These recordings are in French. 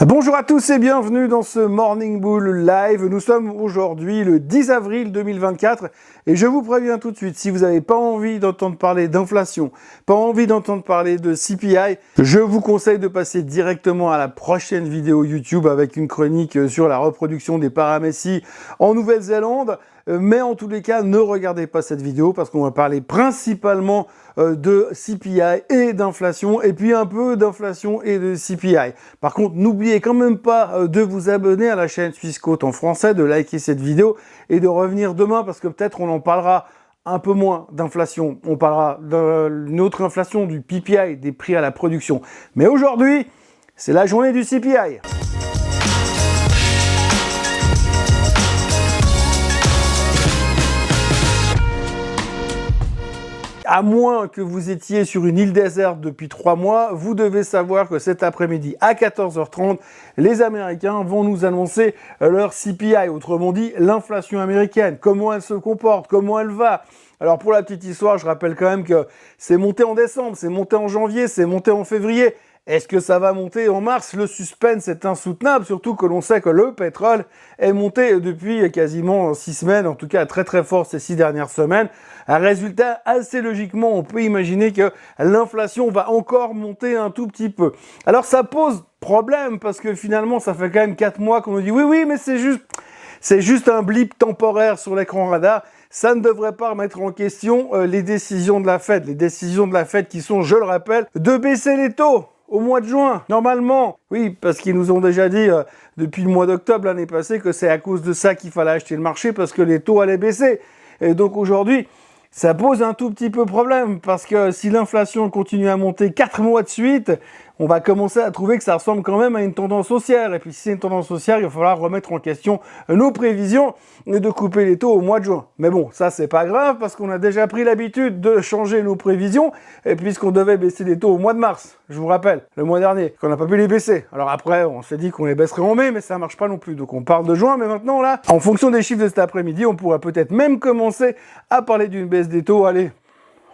Bonjour à tous et bienvenue dans ce Morning Bull Live. Nous sommes aujourd'hui le 10 avril 2024 et je vous préviens tout de suite, si vous n'avez pas envie d'entendre parler d'inflation, pas envie d'entendre parler de CPI, je vous conseille de passer directement à la prochaine vidéo YouTube avec une chronique sur la reproduction des paramécies en Nouvelle-Zélande. Mais en tous les cas, ne regardez pas cette vidéo parce qu'on va parler principalement de CPI et d'inflation, et puis un peu d'inflation et de CPI. Par contre, n'oubliez quand même pas de vous abonner à la chaîne Swissquote en français, de liker cette vidéo et de revenir demain parce que peut-être on en parlera un peu moins d'inflation. On parlera d'une autre inflation, du PPI, des prix à la production. Mais aujourd'hui, c'est la journée du CPI. À moins que vous étiez sur une île déserte depuis 3 mois, vous devez savoir que cet après-midi à 14h30, les Américains vont nous annoncer leur CPI, autrement dit l'inflation américaine, comment elle se comporte, comment elle va. Alors pour la petite histoire, je rappelle quand même que c'est monté en décembre, c'est monté en janvier, c'est monté en février. Est-ce que ça va monter en mars? Le suspense est insoutenable, surtout que l'on sait que le pétrole est monté depuis quasiment 6 semaines, en tout cas très très fort ces 6 dernières semaines. Un résultat, assez logiquement, on peut imaginer que l'inflation va encore monter un tout petit peu. Alors ça pose problème, parce que finalement, ça fait quand même 4 mois qu'on nous dit oui, mais c'est juste un blip temporaire sur l'écran radar. Ça ne devrait pas remettre en question les décisions de la Fed. Les décisions de la Fed qui sont, je le rappelle, de baisser les taux au mois de juin, normalement. Oui, parce qu'ils nous ont déjà dit depuis le mois d'octobre l'année passée que c'est à cause de ça qu'il fallait acheter le marché parce que les taux allaient baisser. Et donc aujourd'hui, ça pose un tout petit peu problème parce que si l'inflation continue à monter 4 mois de suite, on va commencer à trouver que ça ressemble quand même à une tendance haussière. Et puis si c'est une tendance haussière, il va falloir remettre en question nos prévisions et de couper les taux au mois de juin. Mais bon, ça c'est pas grave parce qu'on a déjà pris l'habitude de changer nos prévisions et puisqu'on devait baisser les taux au mois de mars, je vous rappelle, le mois dernier, qu'on n'a pas pu les baisser. Alors après, on s'est dit qu'on les baisserait en mai, mais ça marche pas non plus. Donc on parle de juin, mais maintenant là, en fonction des chiffres de cet après-midi, on pourrait peut-être même commencer à parler d'une baisse des taux, allez,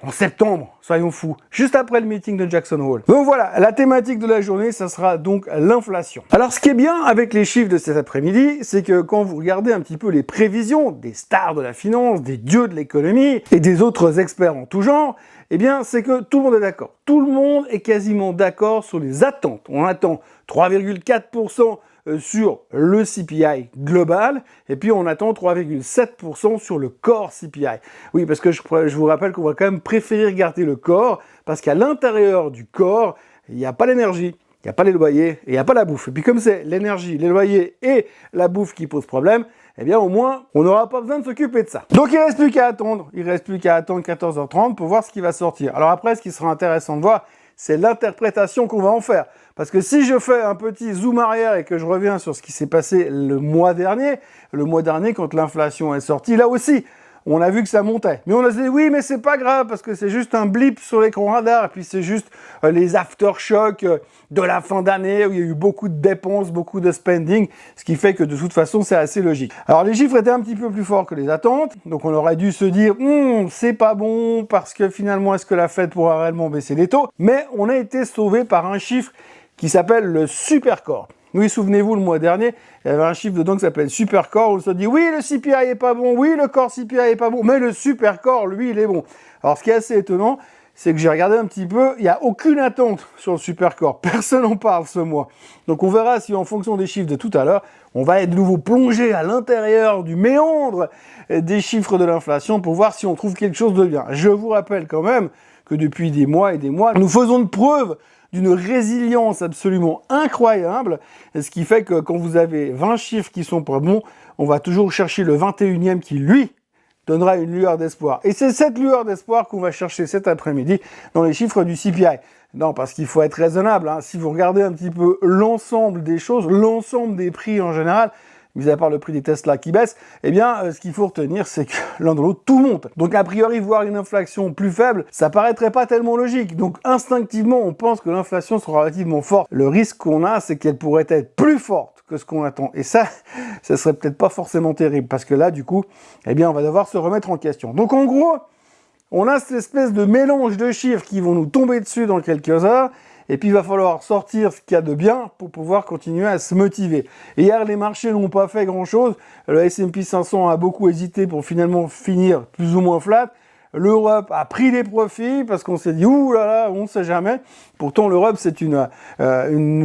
en septembre, soyons fous, juste après le meeting de Jackson Hole. Donc voilà, la thématique de la journée, ça sera donc l'inflation. Alors ce qui est bien avec les chiffres de cet après-midi, c'est que quand vous regardez un petit peu les prévisions des stars de la finance, des dieux de l'économie et des autres experts en tout genre, eh bien c'est que tout le monde est d'accord. Tout le monde est quasiment d'accord sur les attentes. On attend 3,4% sur le CPI global, et puis on attend 3,7% sur le core CPI. Oui, parce que je vous rappelle qu'on va quand même préférer regarder le core, parce qu'à l'intérieur du core, il n'y a pas l'énergie, il n'y a pas les loyers, et il n'y a pas la bouffe. Et puis comme c'est l'énergie, les loyers et la bouffe qui posent problème, eh bien au moins, on n'aura pas besoin de s'occuper de ça. Donc il reste plus qu'à attendre 14h30 pour voir ce qui va sortir. Alors après, ce qui sera intéressant de voir, c'est l'interprétation qu'on va en faire. Parce que si je fais un petit zoom arrière et que je reviens sur ce qui s'est passé le mois dernier quand l'inflation est sortie, là aussi, on a vu que ça montait. Mais on a dit oui, mais c'est pas grave parce que c'est juste un blip sur l'écran radar et puis c'est juste les aftershocks de la fin d'année où il y a eu beaucoup de dépenses, beaucoup de spending, ce qui fait que de toute façon, c'est assez logique. Alors les chiffres étaient un petit peu plus forts que les attentes, donc on aurait dû se dire c'est pas bon parce que finalement, est-ce que la Fed pourra réellement baisser les taux? Mais on a été sauvé par un chiffre qui s'appelle le Supercore. Oui, souvenez-vous, le mois dernier, il y avait un chiffre dedans qui s'appelle Supercore, où on se dit, oui, le CPI est pas bon, oui, le core CPI est pas bon, mais le Supercore, lui, il est bon. Alors, ce qui est assez étonnant, c'est que j'ai regardé un petit peu, il n'y a aucune attente sur le Supercore. Personne n'en parle ce mois. Donc, on verra si, en fonction des chiffres de tout à l'heure, on va être de nouveau plongé à l'intérieur du méandre des chiffres de l'inflation pour voir si on trouve quelque chose de bien. Je vous rappelle quand même que depuis des mois et des mois, nous faisons une preuve d'une résilience absolument incroyable, ce qui fait que quand vous avez 20 chiffres qui sont pas bons, on va toujours chercher le 21e qui, lui, donnera une lueur d'espoir. Et c'est cette lueur d'espoir qu'on va chercher cet après-midi dans les chiffres du CPI. Non, parce qu'il faut être raisonnable, hein. Si vous regardez un petit peu l'ensemble des choses, l'ensemble des prix en général, mis à part le prix des Tesla qui baisse, eh bien, ce qu'il faut retenir, c'est que l'un dans l'autre, tout monte. Donc, a priori, voir une inflation plus faible, ça paraîtrait pas tellement logique. Donc, instinctivement, on pense que l'inflation sera relativement forte. Le risque qu'on a, c'est qu'elle pourrait être plus forte que ce qu'on attend. Et ça serait peut-être pas forcément terrible, parce que là, du coup, eh bien, on va devoir se remettre en question. Donc, en gros, on a cette espèce de mélange de chiffres qui vont nous tomber dessus dans quelques heures, et puis il va falloir sortir ce qu'il y a de bien pour pouvoir continuer à se motiver. Et hier, les marchés n'ont pas fait grand-chose. Le S&P 500 a beaucoup hésité pour finalement finir plus ou moins flat. L'Europe a pris des profits parce qu'on s'est dit ouh là là, on ne sait jamais. Pourtant, l'Europe, c'est une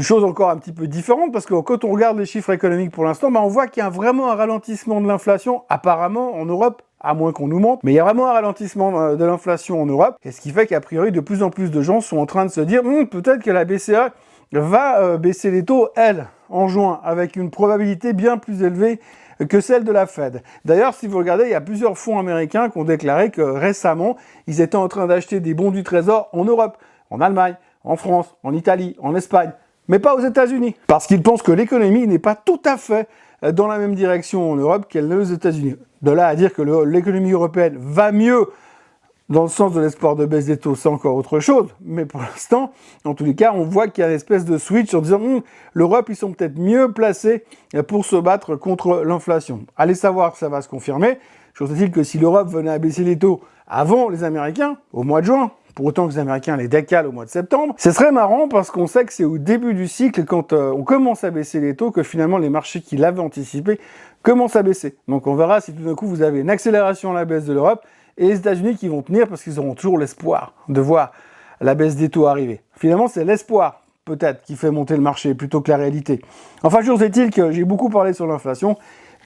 chose encore un petit peu différente parce que quand on regarde les chiffres économiques pour l'instant, on voit qu'il y a vraiment un ralentissement de l'inflation, apparemment en Europe, à moins qu'on nous mente. Mais il y a vraiment un ralentissement de l'inflation en Europe, et ce qui fait qu'a priori, de plus en plus de gens sont en train de se dire peut-être que la BCE va baisser les taux, elle, en juin, avec une probabilité bien plus élevée que celle de la Fed. D'ailleurs, si vous regardez, il y a plusieurs fonds américains qui ont déclaré que récemment, ils étaient en train d'acheter des bons du Trésor en Europe, en Allemagne, en France, en Italie, en Espagne, mais pas aux États-Unis. Parce qu'ils pensent que l'économie n'est pas tout à fait dans la même direction en Europe qu'elle n'est aux États-Unis. De là à dire que l'économie européenne va mieux dans le sens de l'espoir de baisse des taux, c'est encore autre chose. Mais pour l'instant, en tous les cas, on voit qu'il y a une espèce de switch en disant l'Europe, ils sont peut-être mieux placés pour se battre contre l'inflation. Allez savoir, ça va se confirmer. Chose est-il que si l'Europe venait à baisser les taux avant les Américains, au mois de juin, pour autant que les Américains les décalent au mois de septembre, ce serait marrant parce qu'on sait que c'est au début du cycle, quand on commence à baisser les taux, que finalement les marchés qui l'avaient anticipé commencent à baisser. Donc on verra si tout d'un coup vous avez une accélération à la baisse de l'Europe, et les États-Unis qui vont tenir parce qu'ils auront toujours l'espoir de voir la baisse des taux arriver. Finalement, c'est l'espoir, peut-être, qui fait monter le marché plutôt que la réalité. Enfin, toujours est-il que j'ai beaucoup parlé sur l'inflation,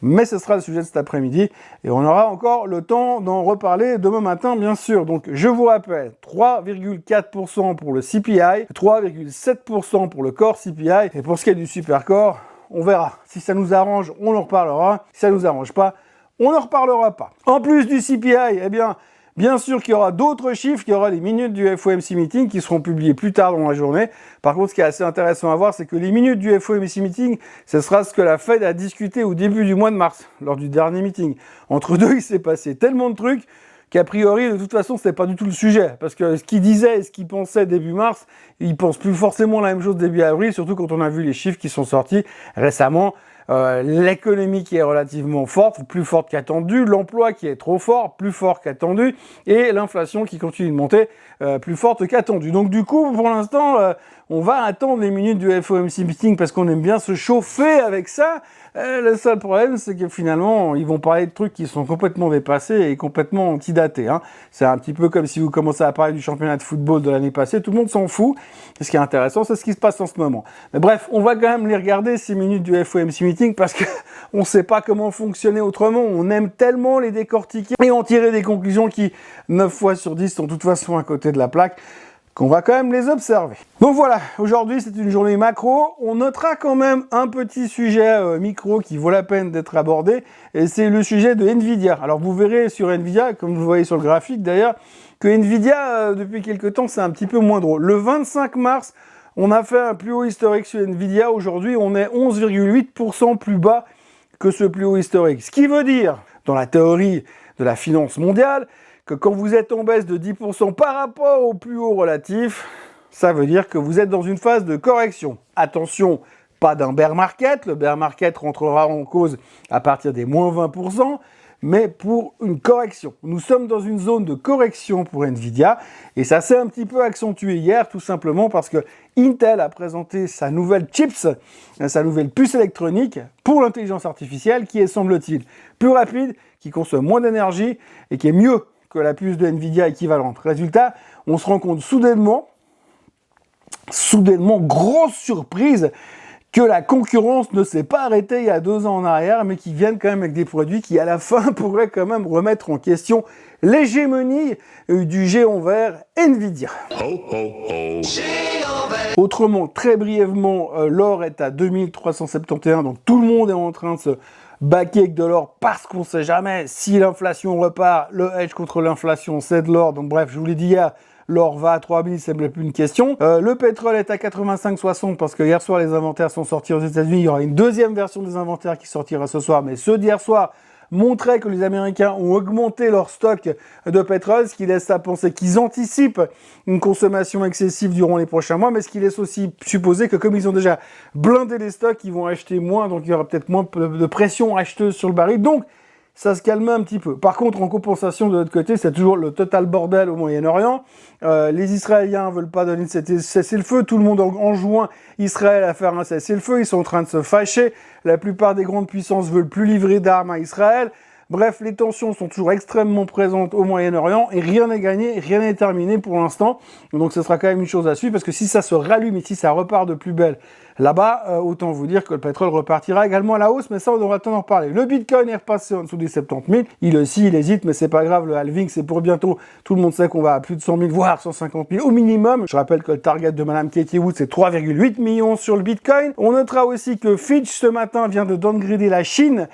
mais ce sera le sujet de cet après-midi, et on aura encore le temps d'en reparler demain matin, bien sûr. Donc, je vous rappelle, 3,4% pour le CPI, 3,7% pour le core CPI, et pour ce qui est du supercore, on verra. Si ça nous arrange, on en reparlera. Si ça nous arrange pas, on n'en reparlera pas. En plus du CPI, bien sûr qu'il y aura d'autres chiffres, qu'il y aura les minutes du FOMC Meeting qui seront publiées plus tard dans la journée. Par contre, ce qui est assez intéressant à voir, c'est que les minutes du FOMC Meeting, ce sera ce que la Fed a discuté au début du mois de mars, lors du dernier meeting. Entre deux, il s'est passé tellement de trucs qu'a priori, de toute façon, c'était pas du tout le sujet. Parce que ce qu'il disait et ce qu'il pensait début mars, il pense plus forcément la même chose début avril, surtout quand on a vu les chiffres qui sont sortis récemment. L'économie qui est relativement forte, plus forte qu'attendu, l'emploi qui est trop fort, plus fort qu'attendu, et l'inflation qui continue de monter, plus forte qu'attendu. Donc du coup, pour l'instant, on va attendre les minutes du FOMC Meeting parce qu'on aime bien se chauffer avec ça. Le seul problème, c'est que finalement, ils vont parler de trucs qui sont complètement dépassés et complètement antidatés. C'est un petit peu comme si vous commencez à parler du championnat de football de l'année passée, tout le monde s'en fout. Et ce qui est intéressant, c'est ce qui se passe en ce moment. Mais bref, on va quand même les regarder, ces minutes du FOMC Meeting, parce que on sait pas comment fonctionner autrement. On aime tellement les décortiquer et en tirer des conclusions qui, 9 fois sur 10, sont de toute façon à côté de la plaque, qu'on va quand même les observer. Donc voilà, aujourd'hui c'est une journée macro. On notera quand même un petit sujet micro qui vaut la peine d'être abordé, et c'est le sujet de Nvidia. Alors vous verrez sur Nvidia, comme vous le voyez sur le graphique d'ailleurs, que Nvidia, depuis quelques temps, c'est un petit peu moins drôle. Le 25 mars, on a fait un plus haut historique sur Nvidia. Aujourd'hui, on est 11,8% plus bas que ce plus haut historique. Ce qui veut dire, dans la théorie de la finance mondiale, que quand vous êtes en baisse de 10% par rapport au plus haut relatif, ça veut dire que vous êtes dans une phase de correction. Attention, pas d'un bear market, le bear market rentrera en cause à partir des moins 20%, mais pour une correction. Nous sommes dans une zone de correction pour Nvidia, et ça s'est un petit peu accentué hier, tout simplement parce que Intel a présenté sa nouvelle chips, sa nouvelle puce électronique pour l'intelligence artificielle, qui est, semble-t-il, plus rapide, qui consomme moins d'énergie, et qui est mieux que la puce de Nvidia équivalente. Résultat, on se rend compte soudainement, grosse surprise, que la concurrence ne s'est pas arrêtée il y a 2 ans en arrière, mais qui viennent quand même avec des produits qui, à la fin, pourraient quand même remettre en question l'hégémonie du géant vert Nvidia. Ho, ho, ho. Autrement, très brièvement, l'or est à 2371, donc tout le monde est en train de se baquer avec de l'or parce qu'on ne sait jamais si l'inflation repart. Le hedge contre l'inflation, c'est de l'or. Donc bref, je vous l'ai dit hier, l'or va à 3000, ça ne me plus une question. Le pétrole est à 85,60 parce que hier soir, les inventaires sont sortis aux États-Unis. Il y aura une deuxième version des inventaires qui sortira ce soir, mais ceux d'hier soir montraient que les Américains ont augmenté leur stock de pétrole, ce qui laisse à penser qu'ils anticipent une consommation excessive durant les prochains mois, mais ce qui laisse aussi supposer que comme ils ont déjà blindé les stocks, ils vont acheter moins, donc il y aura peut-être moins de pression acheteuse sur le baril. Donc, ça se calme un petit peu. Par contre, en compensation, de l'autre côté, c'est toujours le total bordel au Moyen-Orient. Les Israéliens veulent pas donner de cessez-le-feu. Tout le monde enjoint Israël à faire un cessez-le-feu. Ils sont en train de se fâcher. La plupart des grandes puissances veulent plus livrer d'armes à Israël. Bref, les tensions sont toujours extrêmement présentes au Moyen-Orient et rien n'est gagné, rien n'est terminé pour l'instant. Donc ce sera quand même une chose à suivre parce que si ça se rallume et si ça repart de plus belle là-bas, autant vous dire que le pétrole repartira également à la hausse, mais ça on aura le temps d'en reparler. Le Bitcoin est repassé en dessous des 70 000. Il aussi, il hésite, mais c'est pas grave, le halving c'est pour bientôt. Tout le monde sait qu'on va à plus de 100 000, voire 150 000 au minimum. Je rappelle que le target de Madame Katie Wood c'est 3,8 millions sur le Bitcoin. On notera aussi que Fitch ce matin vient de downgrader la Chine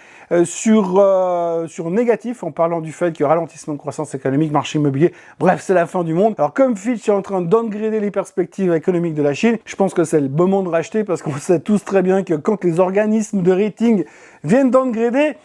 sur négatif en parlant du fait que ralentissement de croissance économique, marché immobilier, bref c'est la fin du monde. Alors comme Fitch est en train de downgrader les perspectives économiques de la Chine, je pense que c'est le moment de racheter parce qu'on sait tous très bien que quand les organismes de rating viennent downgrader,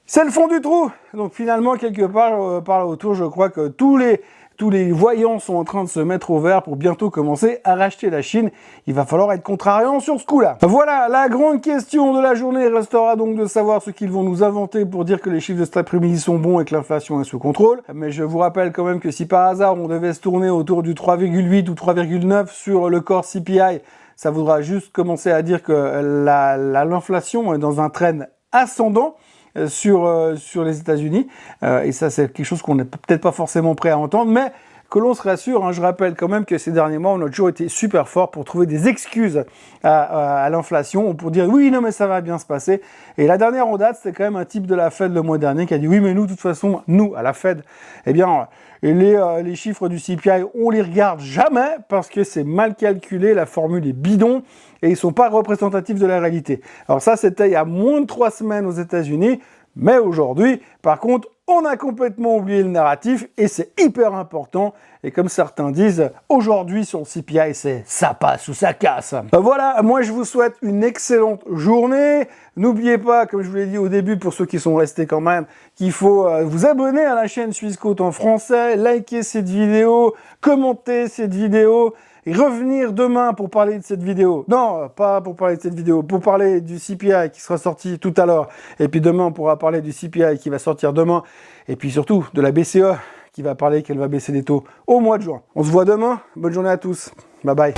c'est le fond du trou. Donc finalement, quelque part, par là autour, je crois que tous les voyants sont en train de se mettre au vert pour bientôt commencer à racheter la Chine. Il va falloir être contrariant sur ce coup-là. Voilà, la grande question de la journée restera donc de savoir ce qu'ils vont nous inventer pour dire que les chiffres de cet après-midi sont bons et que l'inflation est sous contrôle. Mais je vous rappelle quand même que si par hasard on devait se tourner autour du 3,8 ou 3,9 sur le core CPI, ça voudra juste commencer à dire que l'inflation est dans un trend ascendant sur les États-Unis. Et ça, c'est quelque chose qu'on n'est peut-être pas forcément prêt à entendre, mais que l'on se rassure. Hein. Je rappelle quand même que ces derniers mois, on a toujours été super fort pour trouver des excuses à l'inflation, pour dire oui, non, mais ça va bien se passer. Et la dernière en date, c'était quand même un type de la Fed le mois dernier qui a dit oui, mais nous, de toute façon, nous, à la Fed, eh bien, les chiffres du CPI, on les regarde jamais parce que c'est mal calculé, la formule est bidon et ils sont pas représentatifs de la réalité. Alors ça, c'était il y a moins de 3 semaines aux États-Unis, mais aujourd'hui, par contre, on a complètement oublié le narratif et c'est hyper important. Et comme certains disent, aujourd'hui sur le CPI, c'est ça passe ou ça casse. Voilà, moi je vous souhaite une excellente journée. N'oubliez pas, comme je vous l'ai dit au début, pour ceux qui sont restés quand même, qu'il faut vous abonner à la chaîne Suisse Côte en français, liker cette vidéo, commenter cette vidéo, et revenir demain pour parler de cette vidéo. Non, pas pour parler de cette vidéo, pour parler du CPI qui sera sorti tout à l'heure. Et puis demain, on pourra parler du CPI qui va sortir demain. Et puis surtout, de la BCE qui va parler qu'elle va baisser les taux au mois de juin. On se voit demain. Bonne journée à tous. Bye bye.